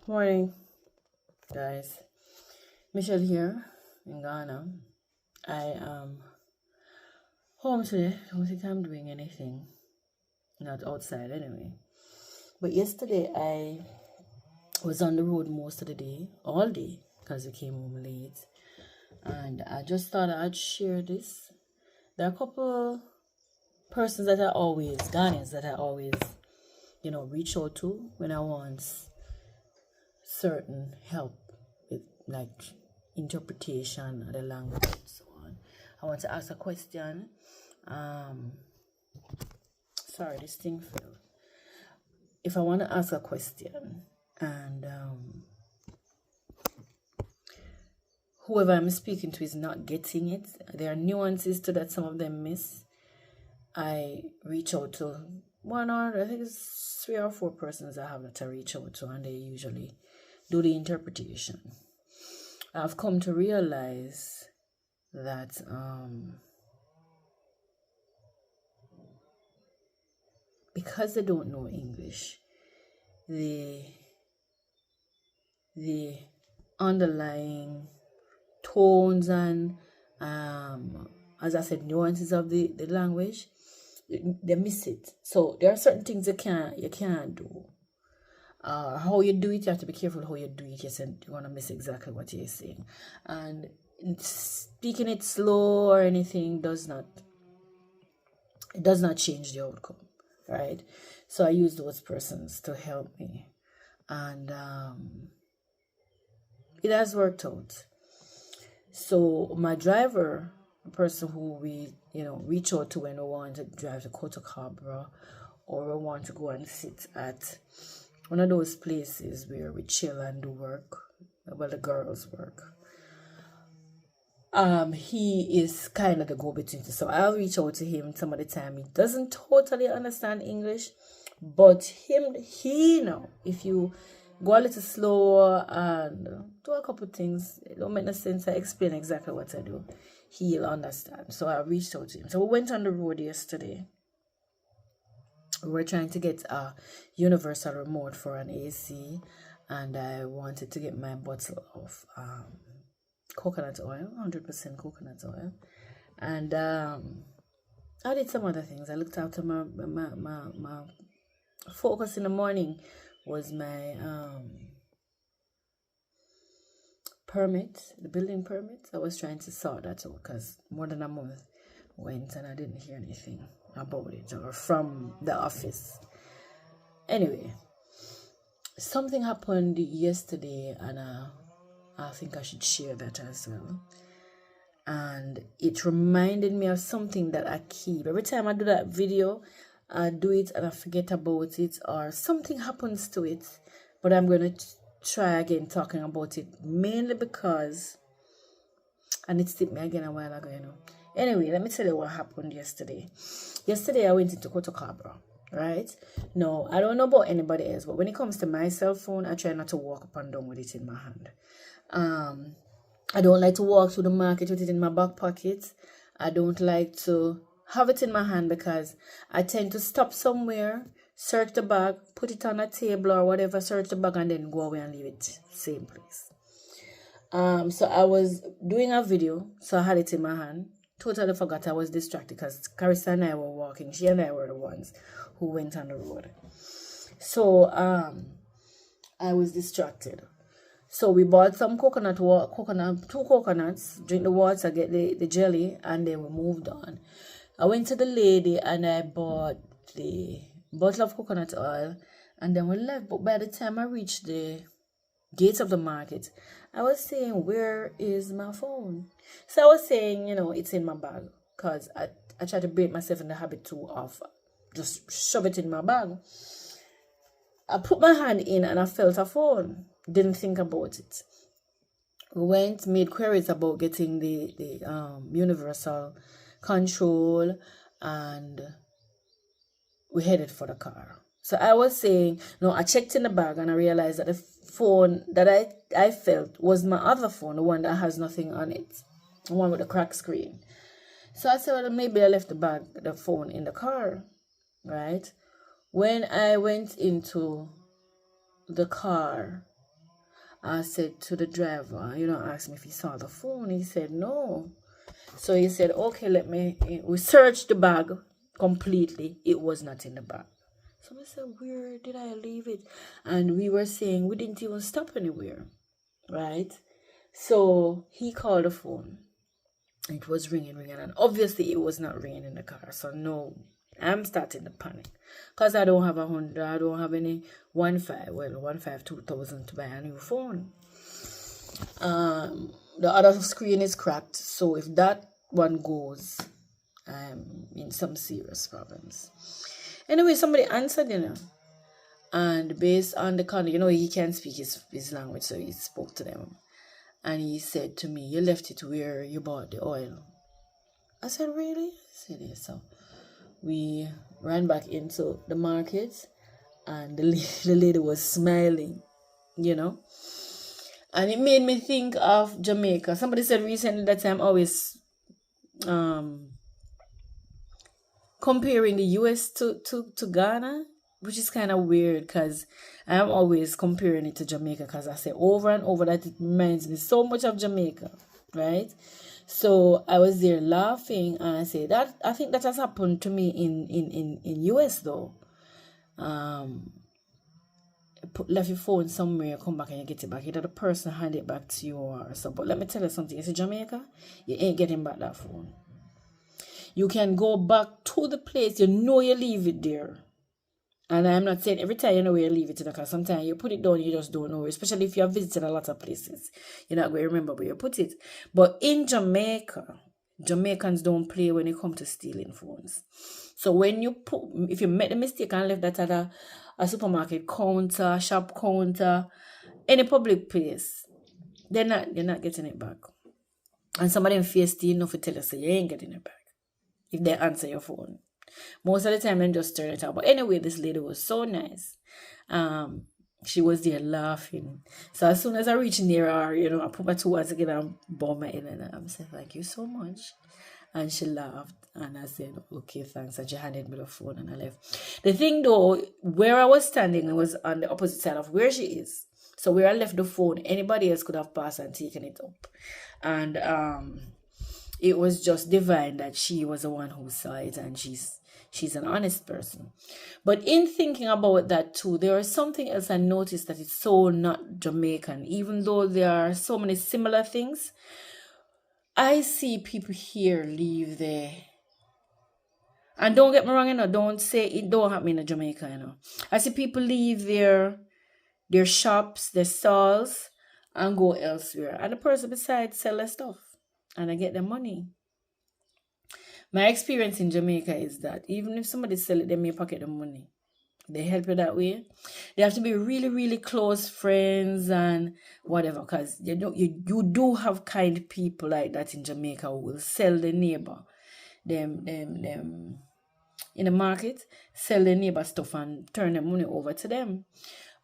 Morning, guys. Michelle here in Ghana. I am home today. I don't think I'm doing anything. Not outside anyway. But yesterday I was on the road most of the day, all day, because we came home late. And I just thought I'd share this. There are a couple persons that Ghanaians that I always, reach out to when I want certain help with like interpretation of the language and so on. I want to ask a question. Sorry, this thing failed. If I want to ask a question and whoever I'm speaking to is not getting it, there are nuances to that some of them miss, I reach out to I think it's 3 or 4 persons I have that I reach out to, and they usually do the interpretation. I've come to realize that because they don't know English, the underlying tones and as I said, nuances of the language, they miss it. So there are certain things you can't do. How you do it, you have to be careful how you do it. You're going to miss exactly what you're saying. And speaking it slow or anything does not change the outcome, right? So I use those persons to help me. And it has worked out. So my driver, a person who we, reach out to when we want to drive to Cotocombra or we want to go and sit at one of those places where we chill and do work, well, the girls work. He is kind of the go-between. So I'll reach out to him some of the time. He doesn't totally understand English, but if you go a little slower and do a couple things, it don't make no sense. I explain exactly what I do. He'll understand. So I reached out to him. So we went on the road yesterday. We were trying to get a universal remote for an AC, and I wanted to get my bottle of coconut oil, 100% coconut oil, and I did some other things. I looked after my focus in the morning was my permit, the building permit. I was trying to sort that out because more than a month went and I didn't hear anything about it or from the office. Anyway, something happened yesterday and I think I should share that as well. And it reminded me of something that I keep. Every time I do that video, I do it and I forget about it or something happens to it. But I'm going to try again talking about it mainly because, and it slipped me again a while ago, Anyway, let me tell you what happened yesterday. Yesterday, I went into Cotocombra, right? No, I don't know about anybody else, but when it comes to my cell phone, I try not to walk up and down with it in my hand. I don't like to walk through the market with it in my back pocket. I don't like to have it in my hand because I tend to stop somewhere, search the bag, put it on a table or whatever, search the bag, and then go away and leave it same place. So I was doing a video, so I had it in my hand. Totally forgot. I was distracted because Carissa and I were walking. She and I were the ones who went on the road. So I was distracted. So we bought some two coconuts, drink the water, get the jelly, and then we moved on. I went to the lady and I bought the bottle of coconut oil, and then we left. But by the time I reached the gates of the market, I was saying, where is my phone? So I was saying, it's in my bag, because I try to break myself in the habit too of just shove it in my bag. I put my hand in and I felt a phone. Didn't think about it. We made queries about getting the universal control, and we headed for the car. So I was saying, I checked in the bag and I realized that the phone that I felt was my other phone, the one that has nothing on it, the one with the cracked screen. So I said, well, maybe I left the phone in the car, right? When I went into the car, I said to the driver, asked me if he saw the phone. He said no. So he said, okay, we searched the bag completely. It was not in the bag. So I said, where did I leave it? And we were saying we didn't even stop anywhere, right? So he called the phone. It was ringing, and obviously it was not ringing in the car. So no, I'm starting to panic because I don't have I don't have any 2000 to buy a new phone. The other screen is cracked, so if that one goes, I'm in some serious problems. Anyway, somebody answered, and based on the content, he can't speak his language, so he spoke to them. And he said to me, you left it where you bought the oil. I said, really? I said, yes. So we ran back into the market, and the lady was smiling, And it made me think of Jamaica. Somebody said recently that I'm always comparing the US to Ghana, which is kind of weird because I'm always comparing it to Jamaica because I say over and over that it reminds me so much of Jamaica, right? So I was there laughing, and I say that I think that has happened to me in US though. Left your phone somewhere, come back and you get it back. Either the person hand it back to you or so. But let me tell you something. It's Jamaica, you ain't getting back that phone. You can go back to the place you leave it there. And I'm not saying every time you know where you leave it, because sometimes you put it down, you just don't know. Especially if you're visiting a lot of places, you're not going to remember where you put it. But in Jamaica, Jamaicans don't play when it comes to stealing phones. So when if you make the mistake and left that at a supermarket counter, shop counter, any public place, you're not getting it back. And some of them face steal enough to tell you, so you ain't getting it back if they answer your phone. Most of the time, they just turn it out. But anyway, this lady was so nice. She was there laughing. So as soon as I reached near her, I put my two hands together and bow my head, and I said, thank you so much. And she laughed, and I said, okay, thanks. And she handed me the phone, and I left. The thing though, where I was standing, it was on the opposite side of where she is. So where I left the phone, anybody else could have passed and taken it up. And it was just divine that she was the one who saw it, and she's an honest person. But in thinking about that too, there is something else I noticed that is so not Jamaican, even though there are so many similar things. I see people here leave there. And don't get me wrong, don't say it don't happen in Jamaica, I see people leave their shops, their stalls, and go elsewhere. And the person beside sell their stuff, and I get their money. My experience in Jamaica is that even if somebody sell it, they may pocket the money. They help you that way. They have to be really, really close friends and whatever, because you do have kind people like that in Jamaica who will sell the neighbor them in the market, sell the neighbor stuff and turn the money over to them.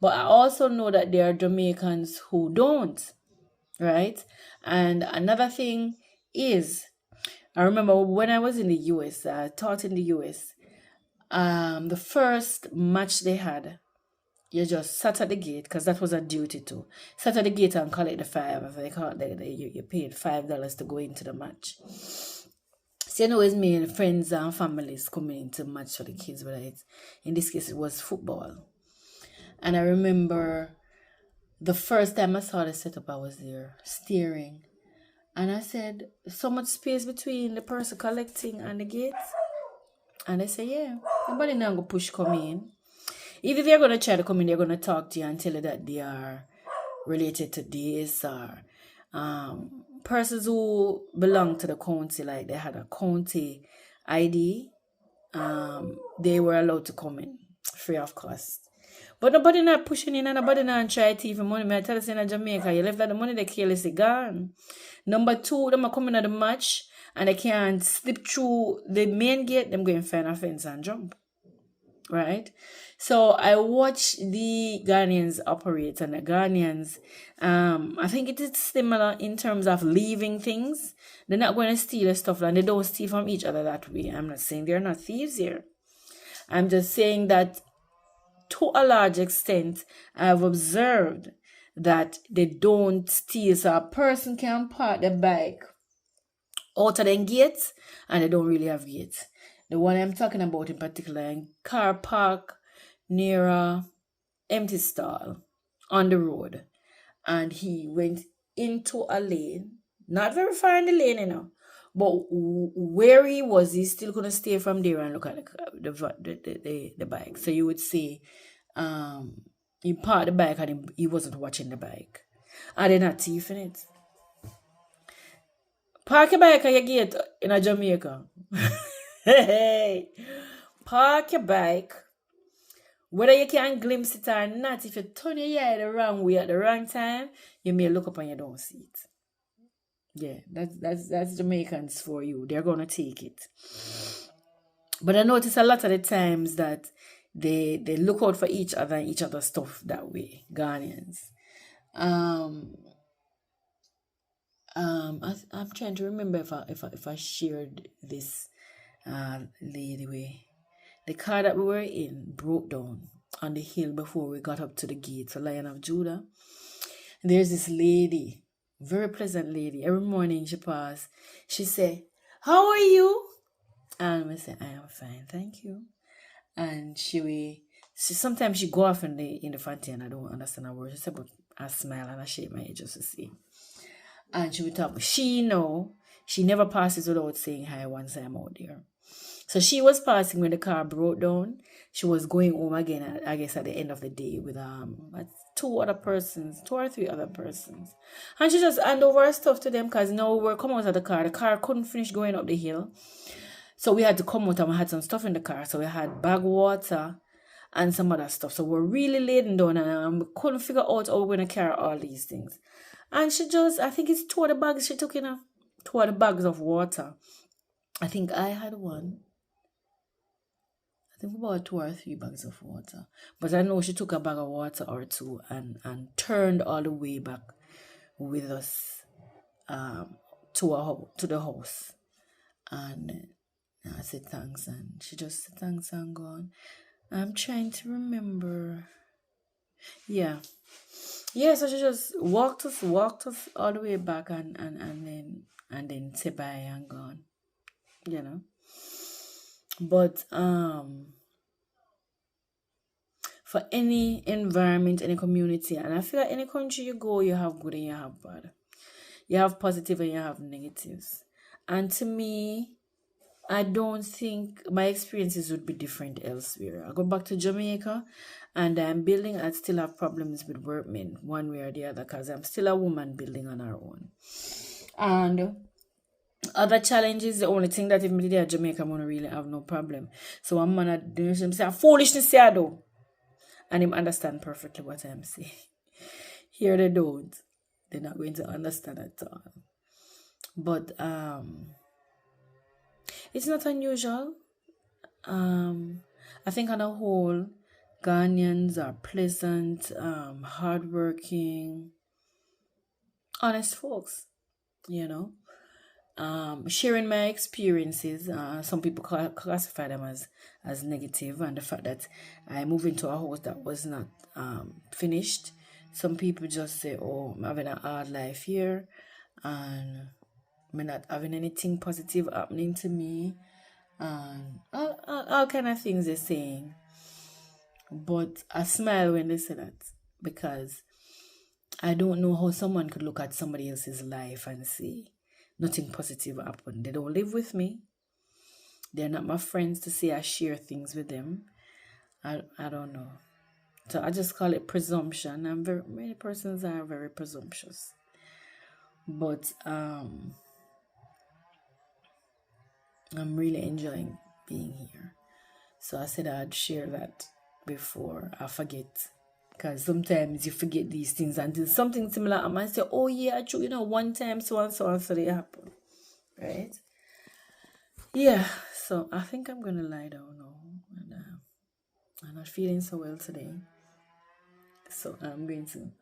But I also know that there are Jamaicans who don't, right? And another thing is, I remember when I was in the US, I taught in the US, the first match they had, you just sat at the gate, because that was a duty too. Sat at the gate and collect the $5. You paid $5 to go into the match. So it's me and friends and families coming into match for the kids, but in this case it was football. And I remember the first time I saw the setup, I was there staring. And I said, so much space between the person collecting and the gates? And they say, yeah, nobody now go push come in. If they're going to try to come in, they're going to talk to you and tell you that they are related to this, or persons who belong to the county, like they had a county ID, they were allowed to come in free of cost. But nobody not pushing in, and nobody not try to even money. I tell you, in Jamaica, you left that the money they carelessly gone. Number two, them are coming at the match and they can't slip through the main gate, them going find a fence and jump. Right? So I watch the Ghanaians operate, and the Ghanaians, I think it is similar in terms of leaving things. They're not going to steal stuff, and they don't steal from each other that way. I'm not saying they're not thieves here. I'm just saying that to a large extent, I've observed that they don't steal. So a person can park the bike out of them gates and they don't really have gates. The one I'm talking about in particular, in car park near a empty stall on the road. And he went into a lane, not very far in the lane, but where he was, he's still gonna stay from there and look at the bike. So you would say, he parked the bike and he wasn't watching the bike. And they're not thieving it. Park your bike at your gate in a Jamaica. Hey, park your bike. Whether you can glimpse it or not, if you turn your eye the wrong way at the wrong time, you may look up and you don't see it. Yeah, that's Jamaicans for you. They're gonna take it. But I notice a lot of the times that they look out for each other and each other's stuff that way, Ghanaians. I'm trying to remember if I shared this lady way. The car that we were in broke down on the hill before we got up to the gate for Lion of Judah. And there's this lady, very pleasant lady. Every morning she passed, she say, "How are you?" And we say, "I am fine, thank you." And she sometimes she go off in the fountain. I don't understand her words. She said, but I smile and I shake my head just to see. And she would talk, but she never passes without saying hi once I'm out there. So she was passing when the car broke down. She was going home again, I guess, at the end of the day with 2 or 3 other persons. And she just handed over her stuff to them because now we were coming out of the car. The car couldn't finish going up the hill. So we had to come out and we had some stuff in the car. So we had bag water and some other stuff. So we're really laden down and we couldn't figure out how we're going to carry all these things. And she just, I think it's 2 of the bags she took in, 2 of the bags of water. I think I had one. I think about 2 or 3 bags of water. But I know she took a bag of water or 2 and turned all the way back with us to the house. And I said thanks and she just said thanks and gone. I'm trying to remember. Yeah, so she just walked us all the way back and then said bye and gone. But for any environment, any community, and I feel like any country you go, you have good and you have bad. You have positive and you have negatives. And to me, I don't think my experiences would be different elsewhere. I go back to Jamaica and I'm building, I still have problems with workmen one way or the other because I'm still a woman building on our own. And other challenges, the only thing that if me did at Jamaica, I'm going to really have no problem. So I'm going to do him say, foolishness I do. And him understand perfectly what I'm saying. Here they don't. They're not going to understand at all. But it's not unusual. I think on a whole, Ghanaians are pleasant, hardworking, honest folks, sharing my experiences. Some people classify them as negative, and the fact that I moved into a house that was not finished. Some people just say, "Oh, I'm having a hard life here, and I'm not having anything positive happening to me," and all kind of things they're saying. But I smile when they say that because I don't know how someone could look at somebody else's life and say nothing positive happened. They don't live with me. They're not my friends to say I share things with them. I don't know. So I just call it presumption. Many persons are very presumptuous. But I'm really enjoying being here. So I said I'd share that before I forget. Because sometimes you forget these things until something similar happens. I say, "Oh yeah, true, one time so and so they happen." Right? Yeah, so I think I'm going to lie down now. And I'm not feeling so well today. So I'm going to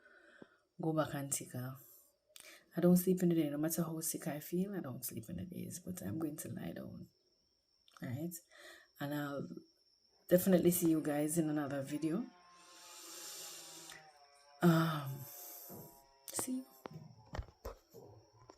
go back and take I don't sleep in the day. No matter how sick I feel, I don't sleep in the days. But I'm going to lie down. Right? And I'll definitely see you guys in another video. see you.